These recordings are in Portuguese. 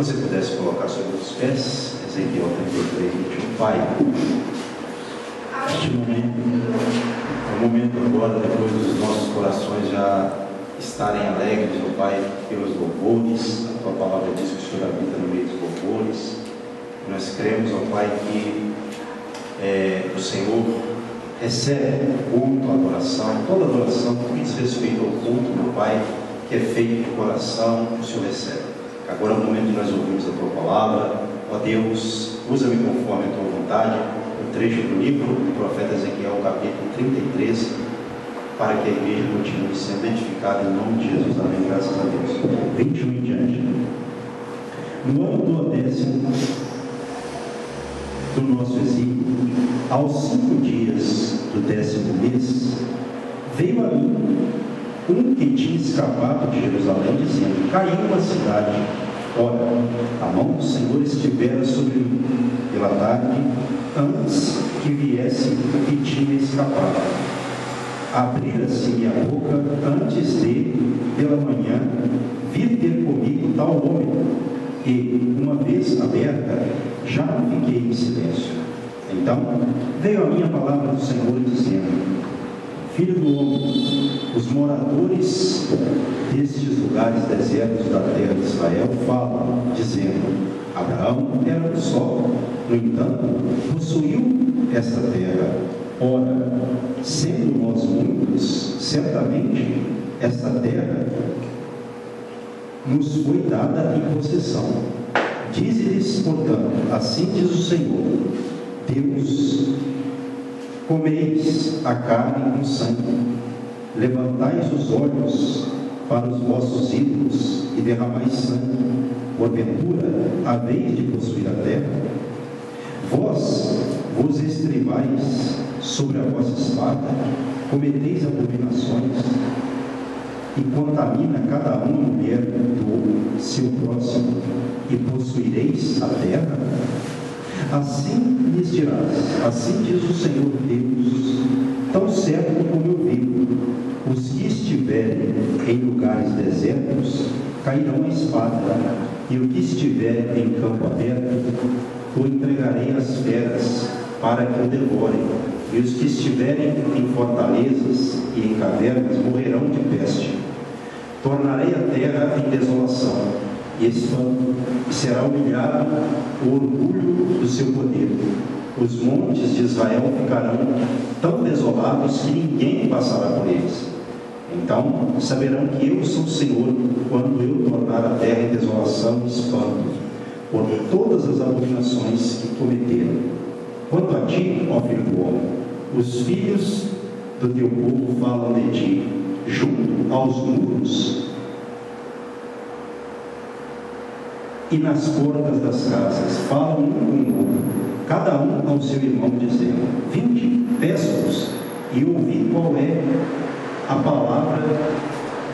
você pudesse colocar sobre os pés, Ezequiel 33, 21, Pai. Este momento é o momento agora, depois dos nossos corações já estarem alegres, ó Pai, pelos louvores. A Tua palavra diz que o Senhor habita no meio dos louvores. Nós cremos, ó Pai, que o Senhor recebe culto, adoração, toda adoração que diz respeito ao culto, meu Pai, que é feito de coração, o Senhor recebe. Agora é o momento de nós ouvirmos a Tua palavra. Ó Deus, usa-me conforme a Tua vontade, um trecho do livro do profeta Ezequiel, capítulo 33, para que a igreja continue sendo edificada em nome de Jesus. Amém. Graças a Deus. 21 em diante. No ano do 10º do nosso exílio, aos 5 dias do 10º mês, veio a mim um que tinha escapado de Jerusalém, dizendo: caiu uma cidade. Ora, a mão do Senhor estivera sobre mim pela tarde, antes que viesse o que tinha escapado. Abrira-se minha boca antes de, pela manhã, vir ter comigo tal homem, e, uma vez aberta, já não fiquei em silêncio. Então veio a minha palavra do Senhor, dizendo: Filho do homem, os moradores destes lugares desertos da terra de Israel falam, dizendo: Abraão era um só, no entanto, possuiu esta terra. Ora, sendo nós muitos, certamente esta terra nos foi dada em possessão. Dize-lhes, portanto, assim diz o Senhor, Deus: comeis a carne com sangue, levantais os olhos para os vossos ídolos e derramais sangue, porventura haveis de possuir a terra? Vós vos estribais sobre a vossa espada, cometeis abominações, e contamina cada um a mulher do seu próximo, e possuireis a terra? Assim lhes dirás: assim diz o Senhor Deus, tão certo como eu vivo, os que estiverem em lugares desertos cairão a espada, e o que estiver em campo aberto o entregarei às feras para que o devorem, e os que estiverem em fortalezas e em cavernas morrerão de peste. Tornarei a terra em desolação e espanto, e será humilhado o orgulho do seu poder. Os montes de Israel ficarão tão desolados que ninguém passará por eles. Então saberão que eu sou o Senhor, quando eu tornar a terra em desolação e espanto, por todas as abominações que cometeram. Quanto a ti, ó filho do homem, os filhos do teu povo falam de ti, junto aos muros e nas portas das casas, falam um com o outro, cada um ao seu irmão, dizendo: vinde, peço-vos, e ouvi qual é a palavra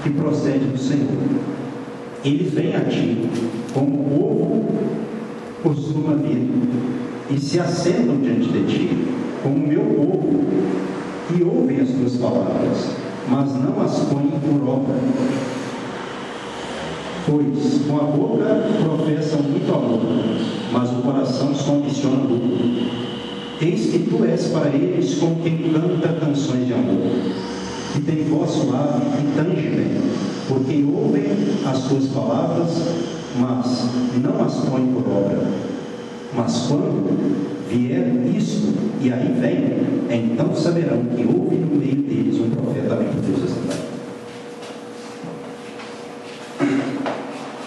que procede do Senhor. Eles vêm a ti, como o povo costuma vir, e se assentam diante de ti, como o meu povo, e ouvem as tuas palavras, mas não as põem por obra. Pois com a boca professam muito amor, mas o coração só ambiciona lucro. Eis que tu és para eles como quem canta canções de amor, que tem voz suave e tange bem, porque ouvem as tuas palavras, mas não as põem por obra. Mas quando vier isto, e aí vem, então saberão que houve no meio deles um profeta. Amém. Deus esta.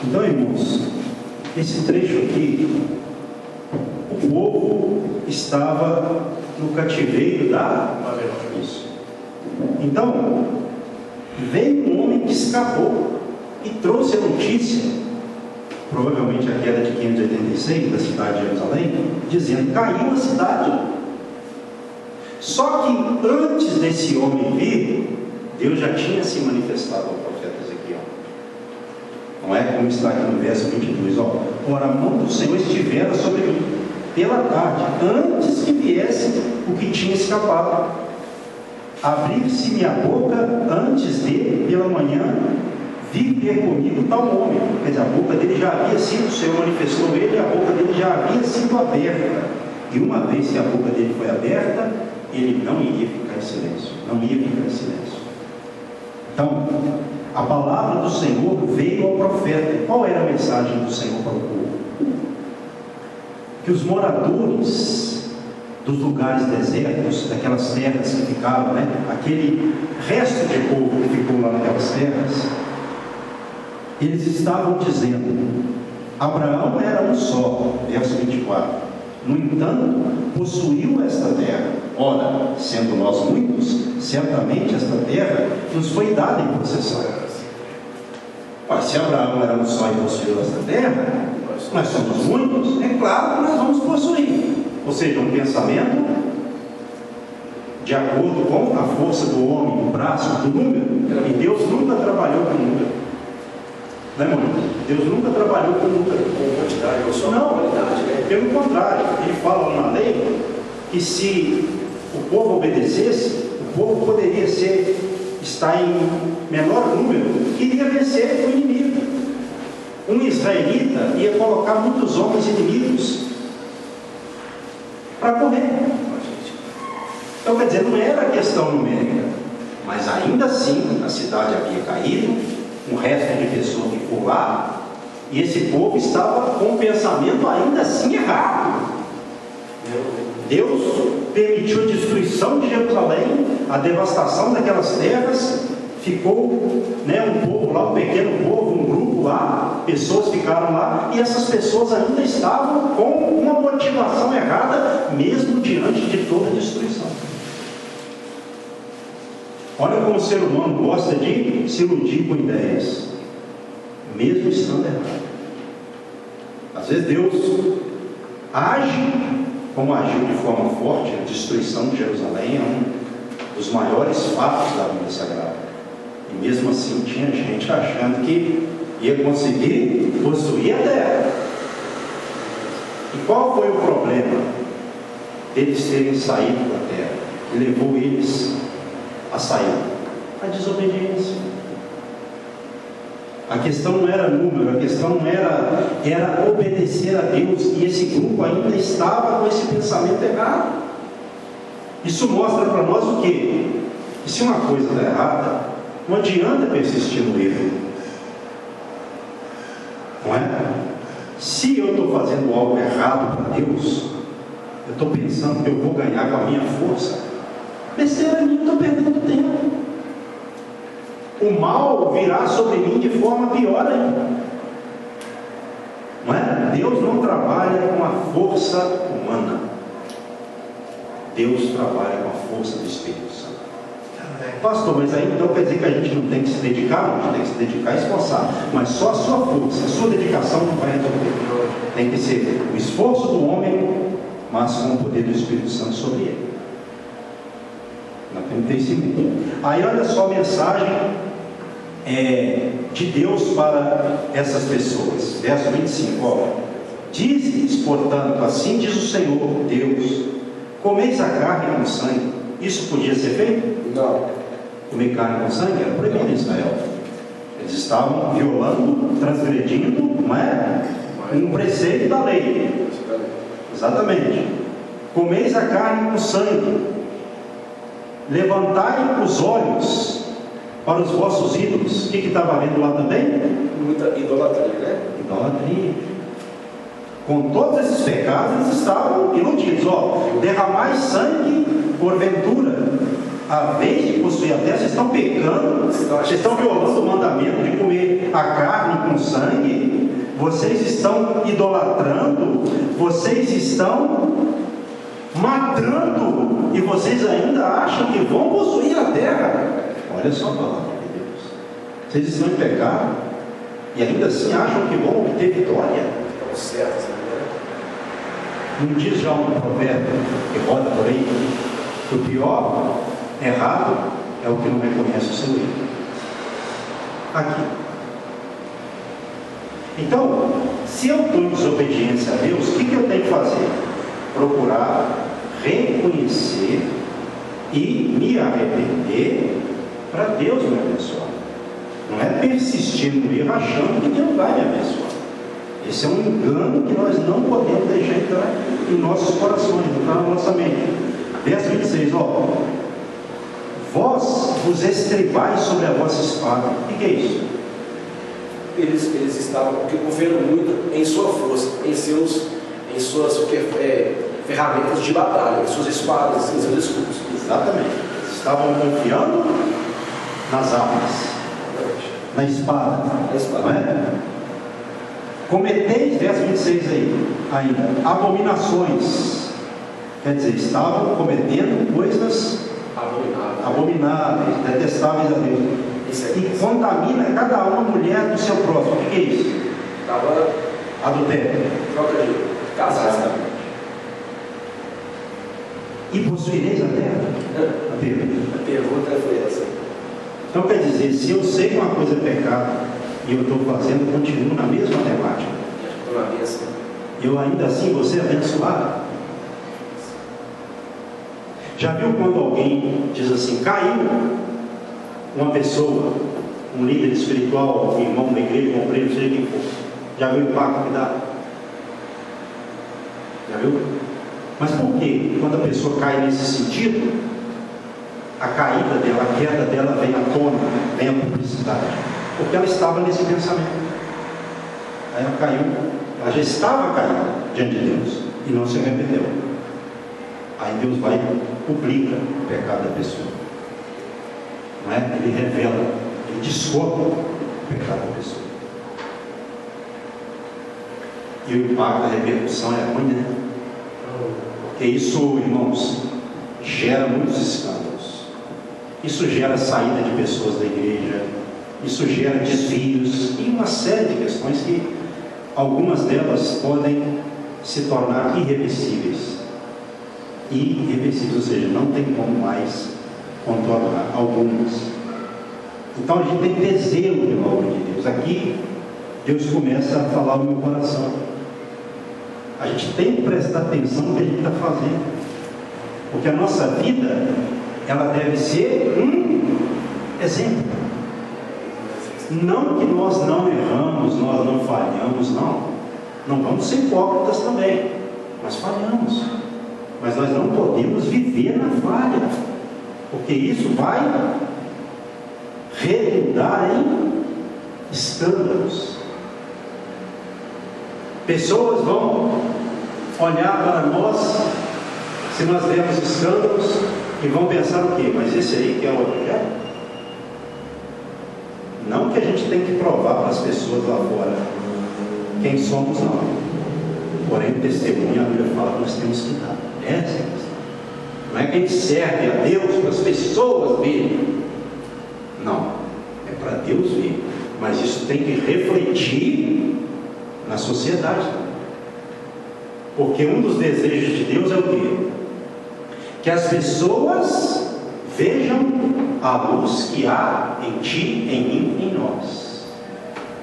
Então, irmãos, esse trecho aqui, o povo estava no cativeiro da Babilônia. Isso. Então, veio um homem que escapou e trouxe a notícia, provavelmente a queda de 586 da cidade de Jerusalém, dizendo: caiu a cidade. Só que antes desse homem vir, Deus já tinha se manifestado ao profeta Ezequiel. Não é como está aqui no verso 22, ó: ora, a mão do Senhor estivera sobre mim pela tarde, antes que viesse o que tinha escapado. Abrir-se minha boca antes de, pela manhã, vi ter comigo tal homem. Quer dizer, a boca dele já havia sido, o Senhor manifestou ele, e a boca dele já havia sido aberta. E uma vez que a boca dele foi aberta, ele não iria ficar em silêncio. Não ia ficar em silêncio. Então, a palavra do Senhor veio ao profeta. E qual era a mensagem do Senhor para o povo? Que os moradores dos lugares desertos, daquelas terras que ficaram, aquele resto de povo que ficou lá naquelas terras, eles estavam dizendo: Abraão era um só, verso 24. No entanto, possuiu esta terra. Ora, sendo nós muitos, certamente esta terra nos foi dada em possessão. Ora, se Abraão era um só e possuiu esta terra, nós somos muitos, é claro que nós vamos possuir. Ou seja, um pensamento de acordo com a força do homem, o braço, do número. E Deus nunca trabalhou com número. Não é, irmão? Deus nunca trabalhou com número. Com quantidade, ou só não, qualidade, né? Pelo contrário, ele fala na lei que se o povo obedecesse, o povo poderia estar em menor número, iria vencer o inimigo. Um israelita ia colocar muitos homens inimigos para correr. Então, quer dizer, não era questão numérica, mas ainda assim a cidade havia caído, um resto de pessoas ficou lá, e esse povo estava com um pensamento ainda assim errado. Deus permitiu a destruição de Jerusalém, a devastação daquelas terras. Ficou um povo lá, um pequeno povo, um grupo lá, pessoas ficaram lá, e essas pessoas ainda estavam com uma motivação errada, mesmo diante de toda a destruição. Olha como o ser humano gosta de se iludir com ideias, mesmo estando errado. Às vezes Deus age como agiu de forma forte. A destruição de Jerusalém é um dos maiores fatos da Bíblia Sagrada. E mesmo assim tinha gente achando que ia conseguir possuir a terra. E qual foi o problema deles terem saído da terra? Que levou eles a sair? A desobediência. A questão não era número, a questão não era obedecer a Deus, e esse grupo ainda estava com esse pensamento errado. Isso mostra para nós o quê? Que se uma coisa está errada, não adianta persistir no erro. Não é? Se eu estou fazendo algo errado para Deus, eu estou pensando que eu vou ganhar com a minha força, besteira minha, eu estou perdendo tempo. O mal virá sobre mim de forma pior ainda. Não é? Deus não trabalha com a força humana. Deus trabalha com a força do Espírito Santo. Pastor, mas aí então quer dizer que a gente não tem que se dedicar? Não, a gente tem que se dedicar e esforçar. Mas só a sua força, a sua dedicação não vai resolver. Tem que ser o esforço do homem, mas com o poder do Espírito Santo sobre ele. Nós temos que ter isso em mente. Aí olha só a mensagem de Deus para essas pessoas. Verso 25, ó. Diz-lhes, portanto, assim diz o Senhor Deus: comeis a carne com sangue. Isso podia ser feito? Não. Comer carne com sangue era proibido em Israel. Eles estavam violando, transgredindo, não é? Um preceito da lei. Exatamente. Comeis a carne com sangue. Levantai os olhos para os vossos ídolos. O que estava havendo lá também? Muita idolatria, né? Idolatria. Com todos esses pecados, eles estavam iludidos. Derramai sangue, porventura, a vez de possuir a terra, vocês estão pecando, vocês estão violando o mandamento de comer a carne com sangue, vocês estão idolatrando, vocês estão matando, e vocês ainda acham que vão possuir a terra. Olha só a palavra de Deus. Vocês estão em pecado e ainda assim acham que vão obter vitória. Estão certos, né? Não diz já um provérbio que roda por aí que o pior errado é o que não reconhece o seu erro. Aqui. Então, se eu estou em desobediência a Deus, o que eu tenho que fazer? Procurar reconhecer e me arrepender para Deus me abençoar. Não é persistir no erro achando que Deus vai me abençoar. Esse é um engano que nós não podemos deixar entrar em nossos corações, entrar na nossa mente. Verso 26, ó. Vós vos estribais sobre a vossa espada. O que é isso? Eles estavam confiando muito em sua força, em suas ferramentas de batalha, em suas espadas, em seus escudos. Exatamente. Eles estavam confiando nas armas, na espada. Não é? Cometeis, verso 26 aí, ainda, abominações. Quer dizer, estavam cometendo coisas abomináveis, detestáveis a Deus. E contamina cada uma mulher do seu próximo. O que é isso? Estava adultério. Troca de casais. E possuireis a terra? A pergunta foi essa. Então quer dizer, se eu sei que uma coisa é pecado e eu estou fazendo, continuo na mesma temática. Eu ainda assim vou ser abençoado. Já viu quando alguém diz assim, caiu uma pessoa, um líder espiritual, um irmão da igreja, um obreiro, seja quem for, já viu o impacto que dá? Já viu? Mas por quê? Quando a pessoa cai nesse sentido, a caída dela, a queda dela vem à tona, vem à publicidade, porque ela estava nesse pensamento. Aí ela caiu, ela já estava caída diante de Deus e não se arrependeu. Aí Deus vai e publica o pecado da pessoa. Não é? Ele revela, ele descobre o pecado da pessoa. E o impacto, a repercussão é ruim, né? Porque isso, irmãos, gera muitos escândalos. Isso gera saída de pessoas da igreja, isso gera desvios e uma série de questões que algumas delas podem se tornar irreversíveis. Irreversíveis, ou seja, não tem como mais contornar algumas. Então a gente tem que ter zelo pela obra de Deus. Aqui Deus começa a falar no meu coração. A gente tem que prestar atenção no que a gente está fazendo, porque a nossa vida ela deve ser um exemplo. Não que nós não erramos, nós não falhamos, não vamos ser hipócritas também, nós falhamos, mas nós não podemos viver na falha, porque isso vai redundar em escândalos. Pessoas vão olhar para nós, se nós dermos escândalos, e vão pensar o quê? Mas esse aí que é o evangelho? Não que a gente tem que provar para as pessoas lá fora quem somos, não. Porém, o testemunho, a Bíblia fala que nós temos que dar. Essa é a questão. Não é que a gente serve a Deus para as pessoas verem. Não. É para Deus ver. Mas isso tem que refletir na sociedade. Porque um dos desejos de Deus é o quê? Que as pessoas vejam a luz que há em ti, em mim, em nós.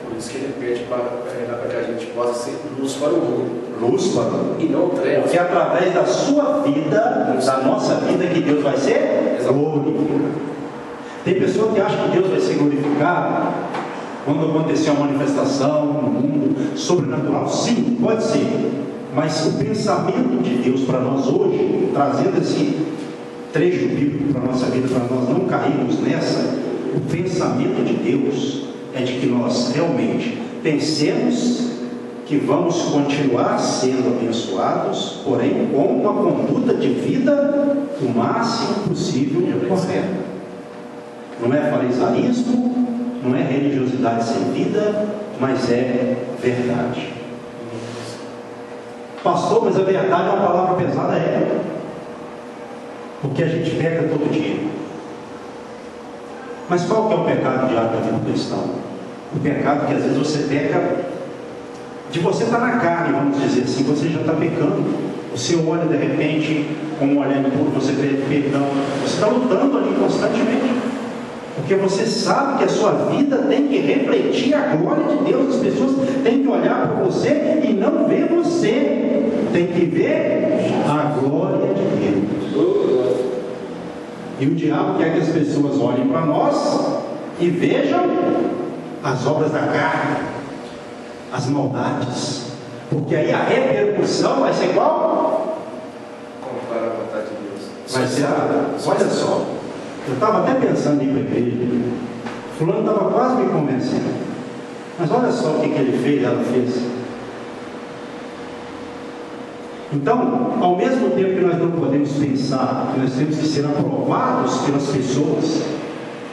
Por isso que ele pede para que a gente possa ser luz para o mundo. Luz para o mundo. E não trevas. Porque através da sua vida, da nossa vida, que Deus vai ser glorificado. Tem pessoa que acha que Deus vai ser glorificado quando acontecer uma manifestação no mundo sobrenatural. Sim, pode ser. Mas o pensamento de Deus para nós hoje, trazendo esse trecho bíblico para a nossa vida, para nós não cairmos nessa, o pensamento de Deus é de que nós realmente pensemos que vamos continuar sendo abençoados, porém com uma conduta de vida o máximo possível correta. Não é farisaísmo, não é religiosidade sem vida, mas é verdade. Pastor, mas a verdade é uma palavra pesada, porque a gente peca todo dia. Mas qual que é o pecado diário da vida cristã? O pecado que às vezes você peca de você estar na carne, vamos dizer assim, você já está pecando. Você olha de repente com um olhar impuro, você pede perdão, você está lutando ali constantemente, porque você sabe que a sua vida tem que refletir a glória de Deus. As pessoas têm que olhar para você e não ver você, tem que ver a glória de Deus. E o diabo quer que as pessoas olhem para nós e vejam as obras da carne, as maldades, porque aí a repercussão vai ser igual? Compara a vontade de Deus. Vai ser olha só, eu estava até pensando em ir para a igreja, fulano estava quase me convencendo, mas olha só o que ele fez, ela fez. Então, ao mesmo tempo que nós não podemos pensar que nós temos que ser aprovados pelas pessoas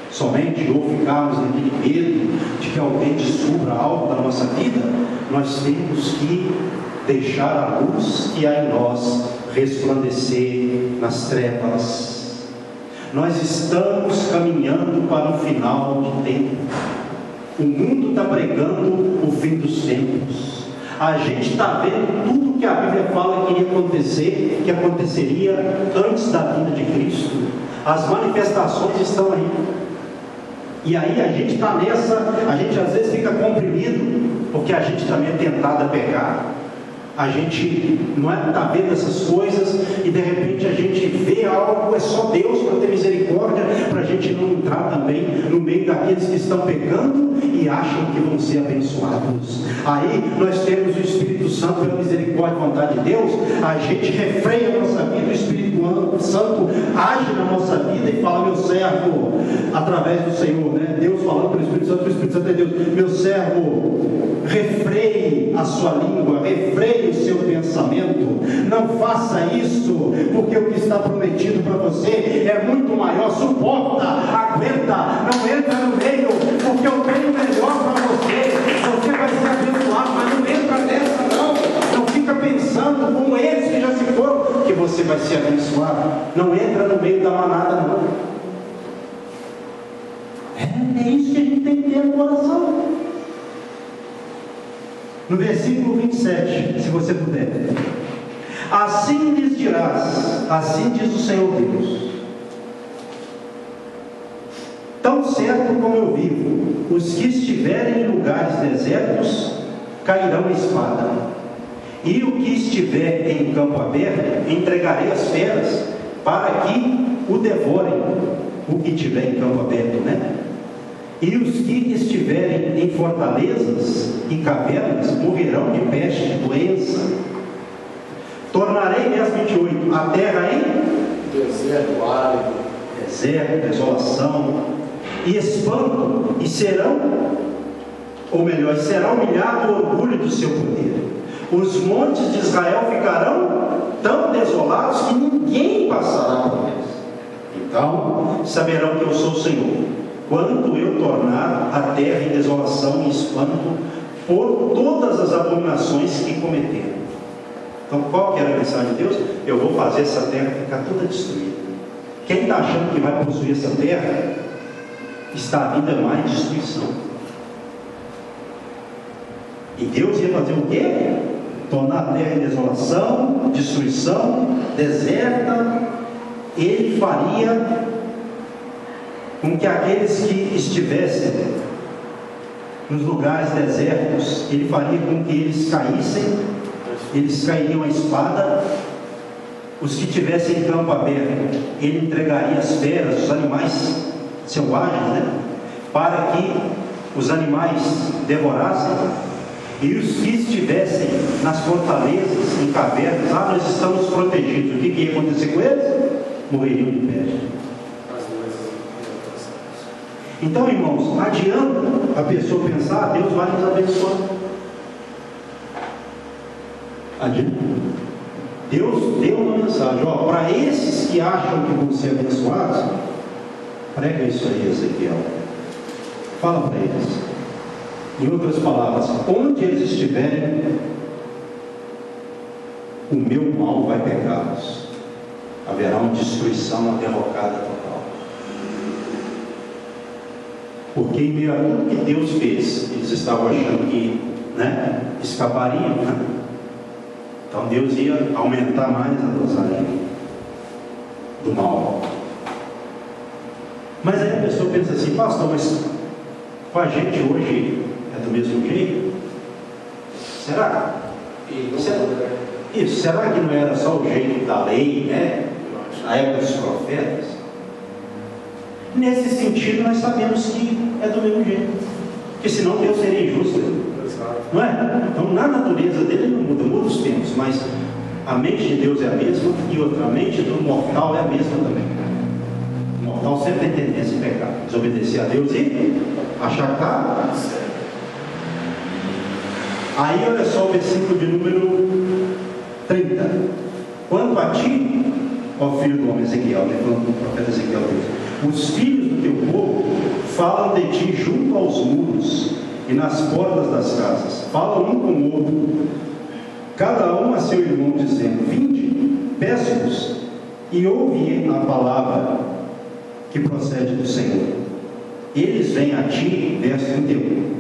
somente, ou ficarmos naquele medo de que alguém descubra algo da nossa vida, nós temos que deixar a luz que há em nós resplandecer nas trevas. Nós estamos caminhando para um final de tempo. O mundo está pregando o fim dos tempos. A gente está vendo tudo que a Bíblia fala que iria acontecer, que aconteceria antes da vinda de Cristo. As manifestações estão aí. E aí a gente está nessa, a gente às vezes fica comprimido, porque a gente também é tentado a pecar. A gente não está vendo essas coisas e de repente a gente vê algo, é só Deus para ter misericórdia, para a gente não entrar também no meio daqueles que estão pecando e acham que vão ser abençoados. Aí nós temos o Espírito Santo pela misericórdia e vontade de Deus, a gente refreia a nossa vida, o Espírito Santo age na nossa vida e fala: meu servo, através do Senhor, né? Deus falando pelo Espírito Santo, o Espírito Santo é Deus, meu servo, refreie a sua língua, refreie o seu pensamento, não faça isso, porque o que está prometido para você é muito maior, suporta, aguenta, não entra no meio, porque eu tenho melhor para você vai ser abençoado, mas não entra nessa não fica pensando como eles que já se foram, que você vai ser abençoado, não entra no meio da manada não. É isso que a gente tem que ter no coração. No versículo 27, se você puder: assim lhes dirás, assim diz o Senhor Deus, tão certo como eu vivo, os que estiverem em lugares desertos cairão a espada, e o que estiver em campo aberto entregarei as feras para que o devorem, o que estiver em campo aberto, né? E os que estiverem em fortalezas e cavernas morrerão de peste, de doença. Tornarei, verso 28, a terra em deserto, árido, deserto, desolação e espanto, e será humilhado o orgulho do seu poder. Os montes de Israel ficarão tão desolados que ninguém passará por eles. Então saberão que eu sou o Senhor, quando eu tornar a terra em desolação e espanto por todas as abominações que cometeram. Então qual que era a mensagem de Deus? Eu vou fazer essa terra ficar toda destruída. Quem está achando que vai possuir essa terra, está vindo mais destruição. E Deus ia fazer o quê? Tornar a terra em desolação, destruição, deserta. Ele faria com que aqueles que estivessem nos lugares desertos, ele faria com que eles caíssem, eles cairiam a espada. Os que tivessem em campo aberto, ele entregaria as feras, os animais selvagens, né? Para que os animais devorassem. E os que estivessem nas fortalezas, em cavernas, nós estamos protegidos. O que ia acontecer com eles? Morreriam de peste. Então, irmãos, não adianta a pessoa pensar: Deus vai nos abençoar. Adianta. Deus deu uma mensagem: ó, para esses que acham que vão ser abençoados, prega isso aí, Ezequiel. Fala para eles. Em outras palavras, onde eles estiverem, o meu mal vai pegá-los. Haverá uma destruição, uma derrocada total. Porque em meio a tudo que Deus fez, eles estavam achando que, escapariam, Então Deus ia aumentar mais a dosagem do mal. Mas aí a pessoa pensa assim: pastor, mas com a gente hoje é do mesmo jeito? Será? Isso, será que não era só o jeito da lei, na época dos profetas? Nesse sentido, nós sabemos que é do mesmo jeito, porque senão Deus seria injusto, não é? Então, na natureza dele não muda, muda os tempos, mas a mente de Deus é a mesma e outra, a mente do mortal é a mesma também. O mortal sempre tem tendência a pecar, desobedecer a Deus e achar que está certo. Aí, olha só o versículo de número 30. Quanto a ti, ó filho do homem Ezequiel, falando do profeta Ezequiel, os filhos do teu povo falam de ti junto aos muros e nas portas das casas, falam um com o outro, cada um a seu irmão, dizendo: vinde, peço-vos, e ouve a palavra que procede do Senhor. Eles vêm a ti, verso 31,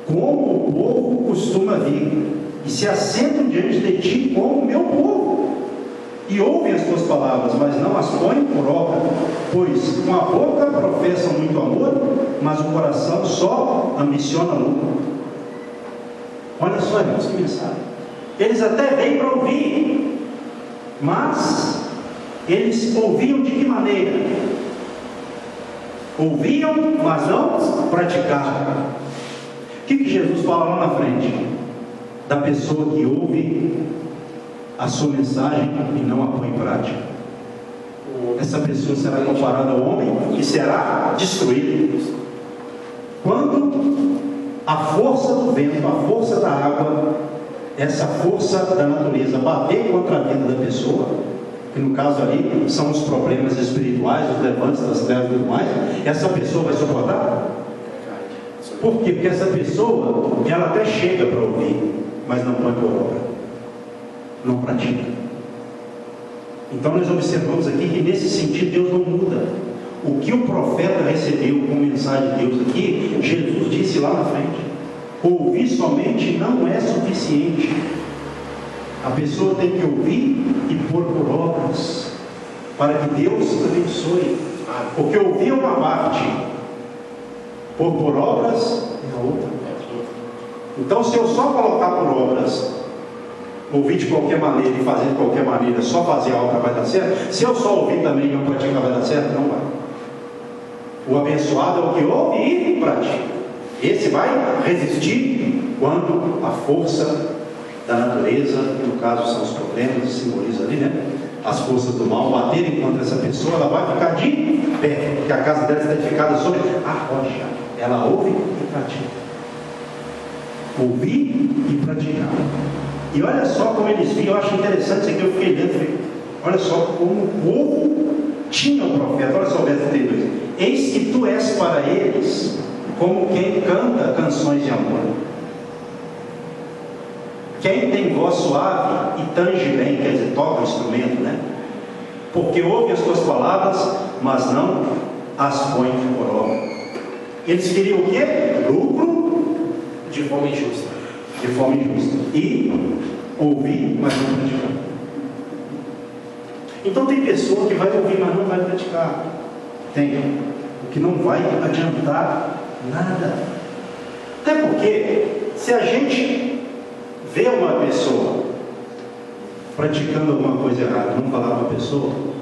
como o povo costuma vir, e se assentam diante de ti como o meu povo, e ouvem as tuas palavras, mas não as põem por obra, pois com a boca professam muito amor, mas o coração só ambiciona lucro. Olha só, irmãos, que mensagem. Eles até vêm para ouvir, mas eles ouviam de que maneira? Ouviam, mas não praticavam. O que Jesus fala lá na frente? Da pessoa que ouve a sua mensagem e não a põe em prática. Essa pessoa será comparada ao homem e será destruída. Quando a força do vento, a força da água, essa força da natureza bater contra a vida da pessoa, que no caso ali são os problemas espirituais, os levantes das trevas e tudo mais, essa pessoa vai suportar? Por quê? Porque essa pessoa, ela até chega para ouvir, mas não põe por obra, não pratica. Então nós observamos aqui que nesse sentido Deus não muda. O que o profeta recebeu como mensagem de Deus aqui, Jesus disse lá na frente: ouvir somente não é suficiente. A pessoa tem que ouvir e pôr por obras, para que Deus abençoe. Porque ouvir é uma parte, pôr por obras é a outra. Então, se eu só colocar por obras, ouvir de qualquer maneira e fazer de qualquer maneira, só fazer a obra vai dar certo. Se eu só ouvir também e não praticar, vai dar certo? Não vai. O abençoado é o que ouve e pratica. Esse vai resistir quando a força da natureza, que no caso são os problemas, simboliza ali, né? As forças do mal baterem contra essa pessoa, ela vai ficar de pé, porque a casa dela está edificada sobre a rocha. Ela ouve e pratica. Ouvir e praticar. E olha só como eles viam, eu acho interessante isso aqui, eu fiquei dentro, olha só como o povo tinha um profeta. Olha só o verso 32. Eis que tu és para eles como quem canta canções de amor, quem tem voz suave e tange bem, quer dizer, toca o instrumento, né? Porque ouve as tuas palavras, mas não as põe por obra. Eles queriam o quê? Lucro de forma injusta. De forma injusta. E ouvir, mas não praticar. Então tem pessoa que vai ouvir, mas não vai praticar. Tem. O que não vai adiantar nada. Até porque, se a gente vê uma pessoa praticando alguma coisa errada, não falar com a pessoa, o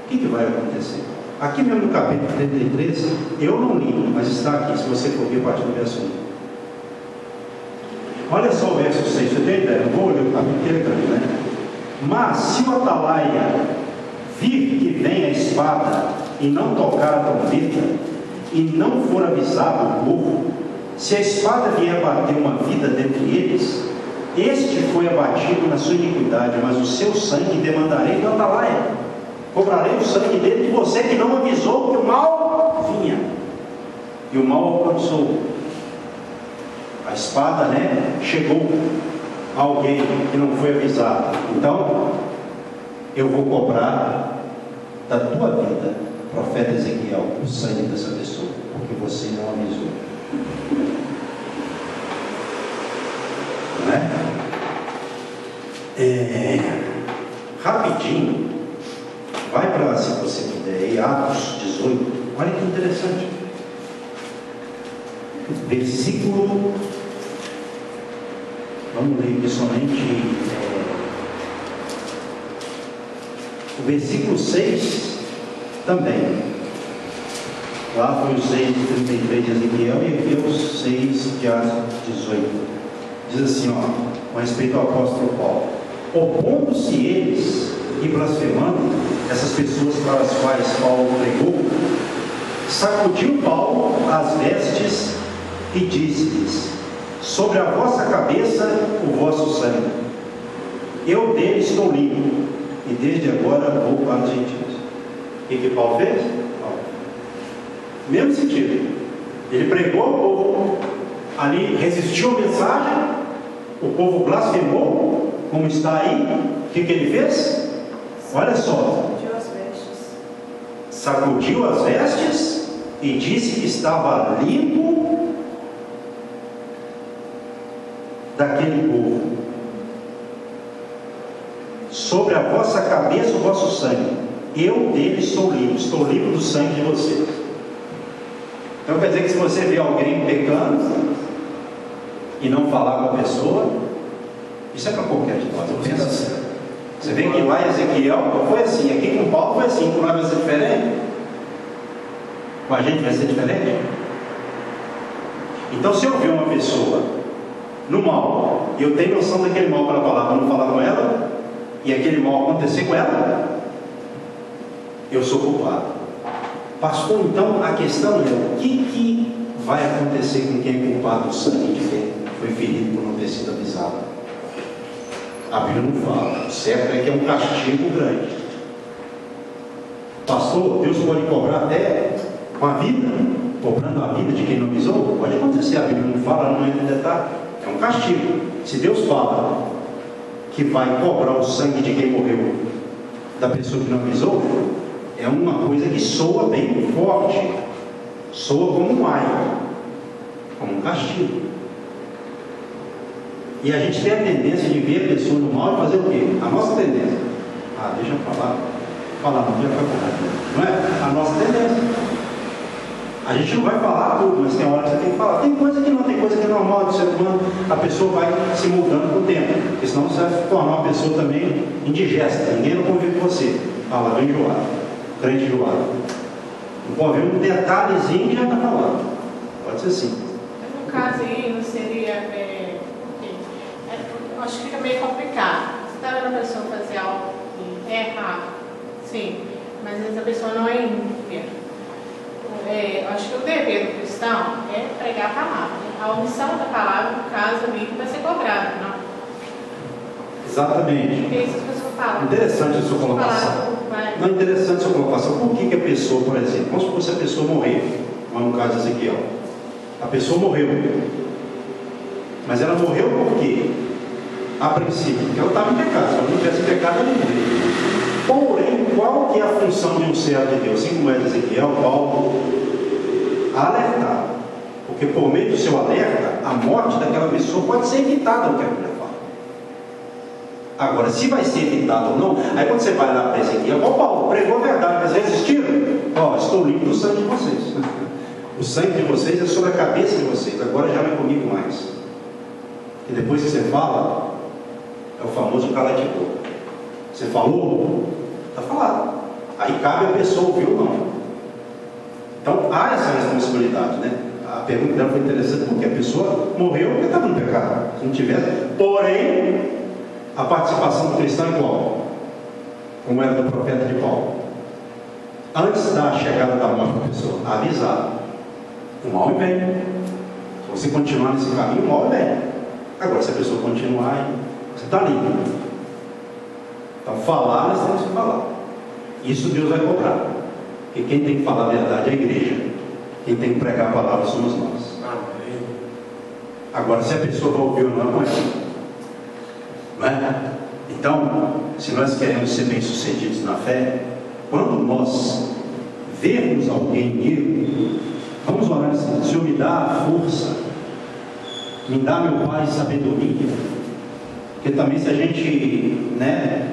que vai acontecer? Aqui mesmo no capítulo 33, eu não li, mas está aqui, se você for ver a partir do verso 1. Olha só o verso 6, você tem ideia? Eu vou ler o capítulo que é grande, né? Mas se o atalaia vir que vem a espada e não tocar a trombeta, e não for avisado o povo, se a espada vier bater uma vida dentre eles, este foi abatido na sua iniquidade, mas o seu sangue demandarei do atalaia. Cobrarei o sangue dele de você que não avisou que o mal vinha. E o mal alcançou. A espada, né? Chegou a alguém que não foi avisado. Então, eu vou cobrar da tua vida, profeta Ezequiel, o sangue dessa pessoa, porque você não avisou. Não é? Rapidinho, vai para, se você puder, aí, Atos 18. Olha que interessante. Versículo, vamos ler aqui somente o versículo 6 também. Lá foi o 6:33 de Ezequiel e aqui é o 6 de Atos 18. Diz assim, ó, com respeito ao apóstolo Paulo: opondo-se eles e blasfemando, essas pessoas para as quais Paulo pregou, sacudiu Paulo as vestes e disse-lhes: sobre a vossa cabeça o vosso sangue, eu dele estou limpo, e desde agora vou para os gentios. O que Paulo fez? Mesmo sentido. Ele pregou, o povo ali resistiu à mensagem, o povo blasfemou, como está aí. O que ele fez? Olha só. Sacudiu as vestes e disse que estava limpo daquele povo. Sobre a vossa cabeça o vosso sangue, eu dele estou limpo do sangue de vocês. Então quer dizer que se você vê alguém pecando e não falar com a pessoa, isso é para qualquer de nós, eu penso assim. Você vê que lá em Ezequiel foi assim, aqui com Paulo foi assim, com nós vai ser diferente? Com a gente vai ser diferente? Então se eu ver uma pessoa no mal, e eu tenho noção daquele mal para falar, para não falar com ela, e aquele mal acontecer com ela, eu sou culpado. Pastor, então a questão é: o que vai acontecer com quem é culpado do sangue de quem foi ferido por não ter sido avisado? A Bíblia não fala. O certo é que é um castigo grande. Pastor, Deus pode cobrar até com a vida, cobrando a vida de quem não avisou? Pode acontecer, a Bíblia não fala, não entra em detalhe. É um castigo. Se Deus fala que vai cobrar o sangue de quem morreu da pessoa que não avisou, é uma coisa que soa bem forte, soa como um ai, como um castigo. E a gente tem a tendência de ver a pessoa no mal e fazer o quê? A nossa tendência: deixa eu falar não vai ficar correto, não é? A nossa tendência. A gente não vai falar tudo, mas tem hora que você tem que falar. Tem coisa que não, tem coisa que é normal do ser humano, a pessoa vai se mudando com o tempo, porque senão você vai se tornar uma pessoa também indigesta, ninguém não convive com você. Vai enjoado. Crente enjoado. Não pode ver um detalhezinho que já está falando. Pode ser assim. No caso aí, não seria. Acho que fica meio complicado. Você está vendo a pessoa fazer algo que é errado, sim, mas às vezes a pessoa não é ímpia. Acho que o dever do cristão é pregar a palavra. A omissão da palavra, no caso ali, vai ser cobrada, não? Exatamente. Porque isso as pessoas falam. Interessante a sua colocação. Não é interessante a sua colocação. Por que a pessoa, por exemplo, vamos supor se a pessoa morrer, como no caso de Ezequiel, a pessoa morreu, mas ela morreu por quê? A princípio, porque ela estava em pecado. Se ela não tivesse pecado, ela não morreria. Porém, qual que é a função de um servo de Deus? Assim como é de Ezequiel, Paulo, alertar. Porque por meio do seu alerta, a morte daquela pessoa pode ser evitada, o que a Bíblia fala. Agora, se vai ser evitado ou não, aí quando você vai lá para Ezequiel, Paulo pregou a verdade, mas resistiram. Estou limpo do sangue de vocês. O sangue de vocês é sobre a cabeça de vocês, agora já não é comigo mais. E depois que você fala, é o famoso cala de boca. Você falou, está falado. Aí cabe a pessoa ouvir ou não. Então há essa responsabilidade, né? A pergunta dela foi interessante porque a pessoa morreu porque estava no pecado. Se não tivesse, porém, a participação do cristão é igual, como era do profeta de Paulo. Antes da chegada da morte da pessoa, avisar: o mal vem. Se você continuar nesse caminho, o mal vem. Agora, se a pessoa continuar, você está livre. Então, falar, nós temos que falar. Isso Deus vai cobrar. Porque quem tem que falar a verdade é a igreja. Quem tem que pregar a palavra somos nós. Agora, se a pessoa vai ouvir ou não, não é. Não é? Então, se nós queremos ser bem-sucedidos na fé, quando nós vermos alguém ir, vamos orar assim: Senhor, me dá a força, me dá, meu Pai, sabedoria. Porque também, se a gente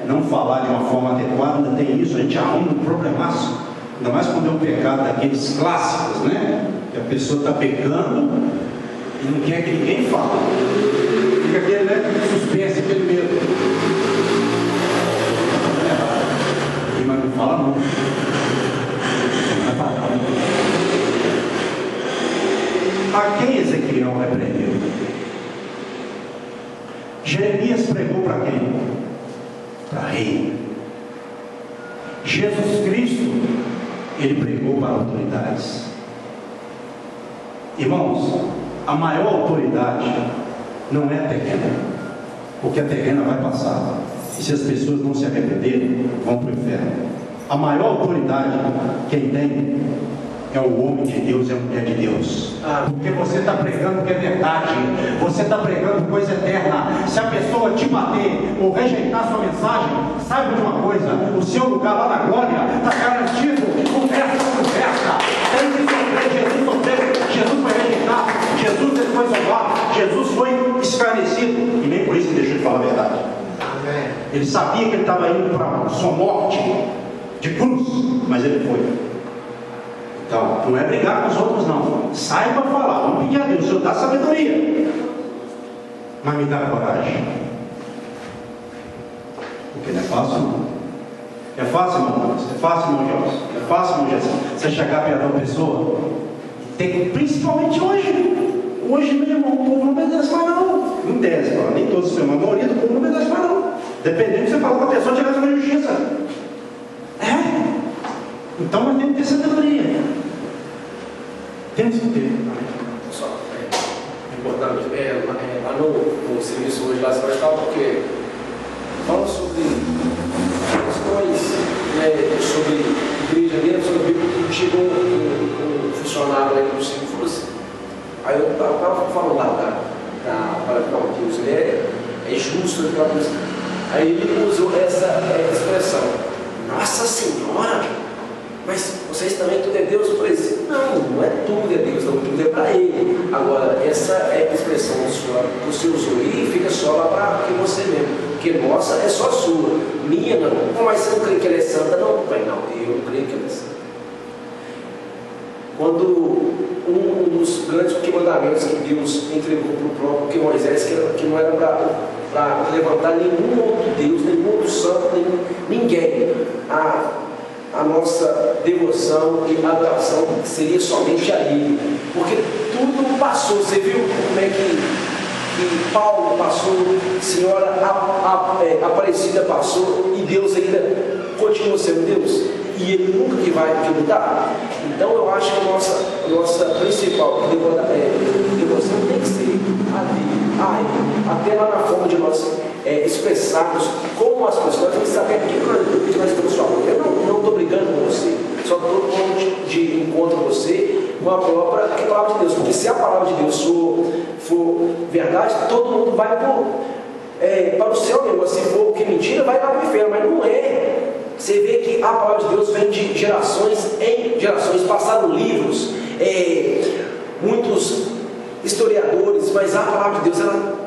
não falar de uma forma adequada, ainda tem isso, a gente arruma um problemaço. Ainda mais quando é um pecado daqueles clássicos, que a pessoa está pecando e não quer que ninguém fale. Fica aquele suspense, aquele medo. Mas não fala não. Não vai parar. A quem Ezequiel repreendeu? Jeremias pregou para quem? Para rei. Jesus Cristo, ele pregou para autoridades. Irmãos, a maior autoridade não é terrena, porque a terrena vai passar, e se as pessoas não se arrependerem, vão para o inferno. A maior autoridade, quem tem, é o homem de Deus, é a mulher de Deus. Porque você está pregando que é verdade, você está pregando coisa eterna. Se a pessoa te bater ou rejeitar sua mensagem, saiba de uma coisa: o seu lugar lá na glória está garantido. Conversa. Tem que sofrer. Jesus foi rejeitado, Jesus ele foi zombado, Jesus foi escarnecido, e nem por isso ele deixou de falar a verdade. Amém. Ele sabia que ele estava indo para a sua morte de cruz, mas ele foi. Então, não é brigar com os outros, não. Saiba falar, vamos pedir a Deus, o Senhor dá sabedoria, mas me dá coragem, porque não é fácil, não. É fácil, irmão? É fácil, irmão Jorge? É fácil, irmão Jesus? Você chegar perto de uma pessoa, tem, principalmente hoje, meu irmão, o povo não obedece mais, não. Não tese, nem todos, mas a maioria do povo não obedece mais, não. Dependendo de você falar com a pessoa, tirar na justiça. Então nós temos que ter sabedoria. Temos que ter. Só, importante, lá no serviço hoje, lá você vai estar porque fala sobre questões, sobre igreja mesmo, sobre a Bíblia, que chegou um funcionário aí no Círculo e falou assim, aí eu estava falando lá para Deus, ele é justo, aí ele usou essa expressão, Nossa Senhora, mas vocês também tudo é Deus? Eu falei assim, não é tudo é Deus, não, tudo é para Ele. Agora, essa expressão sua, você usou aí, fica só lá para você mesmo, porque nossa é só sua, minha não. Mas você não crê que ela é santa? Não, eu creio que ela é santa. Quando um dos grandes mandamentos que Deus entregou para o próprio Moisés, que não era para levantar nenhum outro Deus, nenhum outro santo, ninguém, a nossa devoção e adoração seria somente a Ele, porque tudo passou. Você viu como é que Paulo passou, Senhora Aparecida passou, e Deus ainda continua sendo Deus, e Ele nunca que vai mudar. Então eu acho que a nossa principal devoção tem que ser a Ele, até lá na forma de nós expressarmos como as pessoas têm que saber o que nós estamos falando. Eu não estou brigando com você, só estou pondo de encontro com você com a própria palavra de Deus, porque se a palavra de Deus for verdade, todo mundo vai para o céu mesmo. Se for que mentira, vai para o inferno, mas não é. Você vê que a palavra de Deus vem de gerações em gerações, passaram livros, muitos historiadores, mas a palavra de Deus ela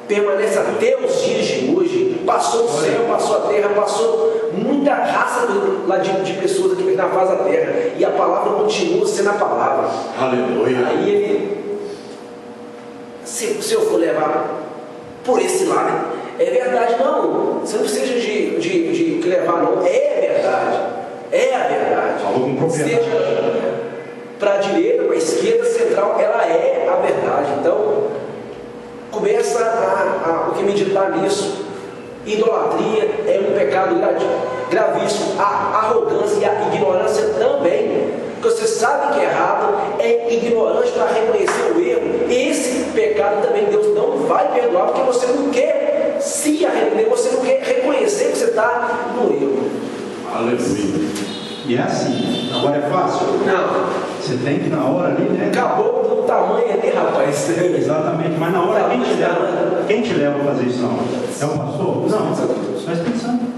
permanece até os dias de hoje. Passou o céu, passou a terra, passou muita raça lá de pessoas aqui na face da terra, e a palavra continua sendo a palavra. Aleluia. Aí se eu for levar por esse lado, é verdade, não. Você não precisa de levar, não. É verdade. É a verdade. Falou com propriedade. Seja para a direita, para a esquerda, central, ela é a verdade. Então, começa o que meditar nisso. Idolatria é um pecado gravíssimo. A arrogância e a ignorância também. Porque você sabe que é errado, é ignorante para reconhecer o erro. Esse pecado também Deus não vai perdoar, porque você não quer se arrepender, você não quer reconhecer que você está no erro. Aleluia. E é assim. Agora é fácil? Não. Você tem que na hora ali, né? Acabou do tamanho ali, rapaz. Exatamente, mas na hora quem te leva a fazer isso? Não? É o pastor? Não, mas pensando.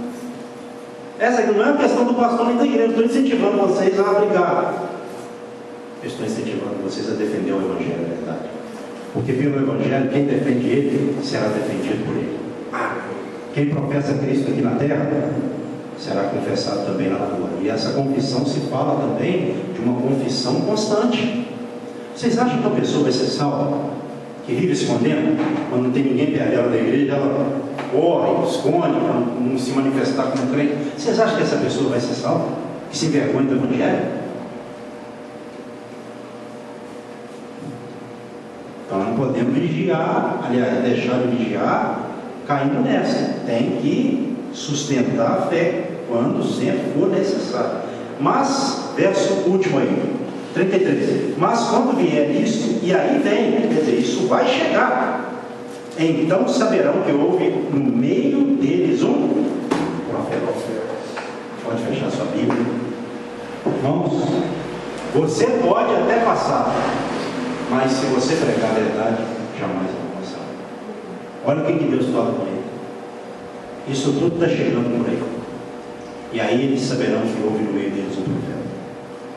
Essa aqui não é uma questão do pastor nem da igreja. Eu estou incentivando vocês a brigar. Eu estou incentivando vocês a defender o Evangelho, é verdade. Porque pelo Evangelho, quem defende ele, será defendido por ele. Quem professa Cristo aqui na terra, será confessado também lá na rua. E essa confissão se fala também de uma confissão constante. Vocês acham que a pessoa vai ser salva, que vive escondendo, quando não tem ninguém perto dela da igreja, ela corre, esconde, para não se manifestar como crente? Vocês acham que essa pessoa vai ser salva, que se envergonha do Evangelho? Então não podemos vigiar, aliás, deixar de vigiar caindo nessa. Tem que sustentar a fé quando sempre for necessário. Mas, verso último aí, 33. Mas quando vier isso, e aí vem, quer dizer, isso vai chegar. Então saberão que houve no meio deles um profeta. Pode fechar sua Bíblia. Irmãos, você pode até passar, mas se você pregar a verdade, jamais vai passar. Olha o que Deus fala com ele. Isso tudo está chegando por aí. E aí eles saberão que houve no meio deles um profeta.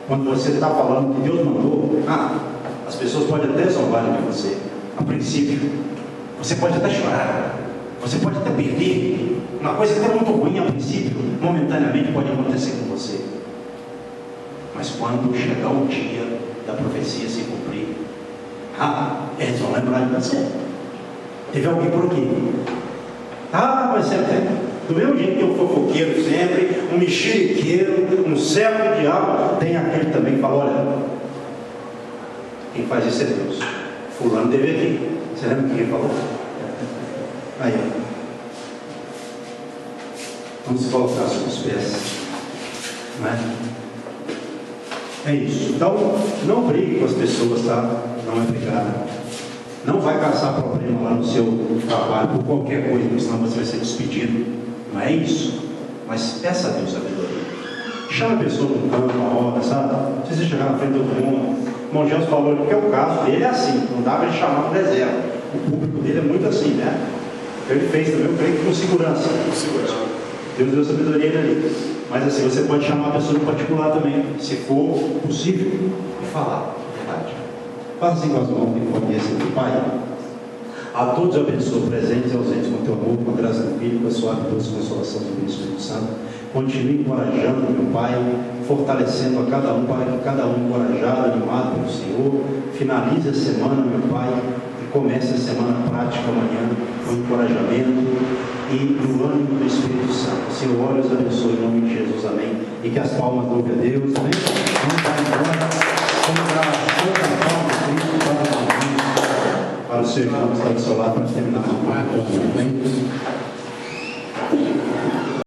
Quando você está falando que Deus mandou, as pessoas podem até zombar de você. A princípio, você pode até chorar, você pode até perder. Uma coisa até muito ruim a princípio, momentaneamente pode acontecer com você. Mas quando chegar o dia da profecia se cumprir, eles vão lembrar de você. Teve alguém por aqui. Mas sempre do mesmo jeito que um fofoqueiro sempre, um mexeriqueiro, um servo do diabo, tem aquele também que fala, olha, quem faz isso é Deus. Fulano teve aqui. Você lembra o que ele falou? Aí, vamos colocar sobre os pés. Não é? É isso. Então, não brigue com as pessoas, tá? Não é brigar. Não vai caçar problema lá no seu trabalho por qualquer coisa, porque senão você vai ser despedido. Não é isso. Mas peça a Deus sabedoria. Chama a pessoa no canto, na roda, sabe? Não precisa chegar na frente de todo mundo. O irmão Gelson falou que o caso dele é assim, não dá para ele chamar para reserva. O público dele é muito assim, né? Ele fez também, eu creio que com segurança. Deus deu sabedoria ali. Mas assim, você pode chamar a pessoa no particular também, se for possível, e falar a verdade. Faça assim com as mãos que conhecem do Pai. A todos eu abençoo, presentes e ausentes, com teu amor, com a graça do Filho, com a suave e doce consolação do Espírito Santo. Continue encorajando, meu Pai, fortalecendo a cada um, para que cada um encorajado, animado pelo Senhor, finalize a semana, meu Pai, e comece a semana prática amanhã, com encorajamento e no ânimo do Espírito Santo. Senhor, olha os abençoe em nome de Jesus, amém. E que as palmas louve a Deus, amém. Vamos dar embora, vamos dar toda a palma de Cristo para o seu irmão que está do seu lado para terminar. Amém.